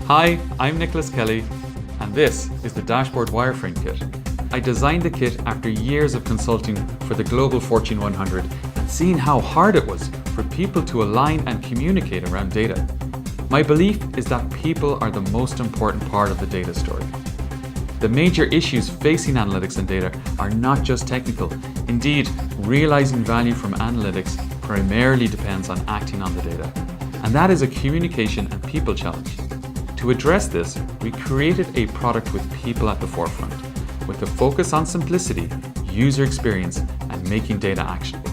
Hi, I'm Nicholas Kelly, and this is the Dashboard Wireframe Kit. I designed the kit after years of consulting for the global Fortune 100 and seeing how hard it was for people to align and communicate around data. My belief is that people are the most important part of the data story. The major issues facing analytics and data are not just technical. Indeed, realizing value from analytics primarily depends on acting on the data. And that is a communication and people challenge. To address this, we created a product with people at the forefront, with a focus on simplicity, user experience, and making data actionable.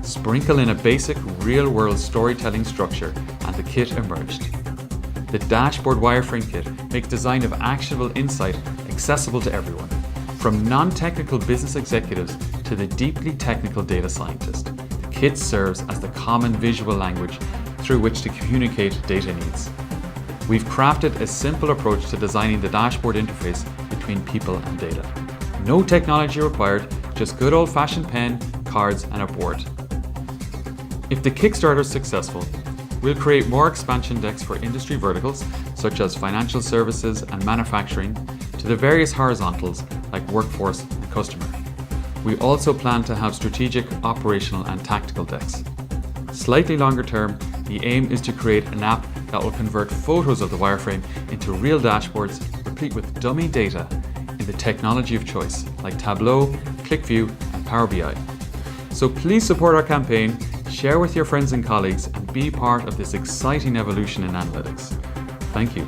Sprinkle in a basic real-world storytelling structure, and the kit emerged. The Dashboard Wireframe Kit makes design of actionable insight accessible to everyone, from non-technical business executives to the deeply technical data scientist. The kit serves as the common visual language through which to communicate data needs. We've crafted a simple approach to designing the dashboard interface between people and data. No technology required, just good old-fashioned pen, cards, and a board. If the Kickstarter is successful, we'll create more expansion decks for industry verticals, such as financial services and manufacturing, to the various horizontals like workforce and customer. We also plan to have strategic, operational, and tactical decks. Slightly longer term, the aim is to create an app that will convert photos of the wireframe into real dashboards, replete with dummy data in the technology of choice, like Tableau, ClickView, and Power BI. So please support our campaign, share with your friends and colleagues, and be part of this exciting evolution in analytics. Thank you.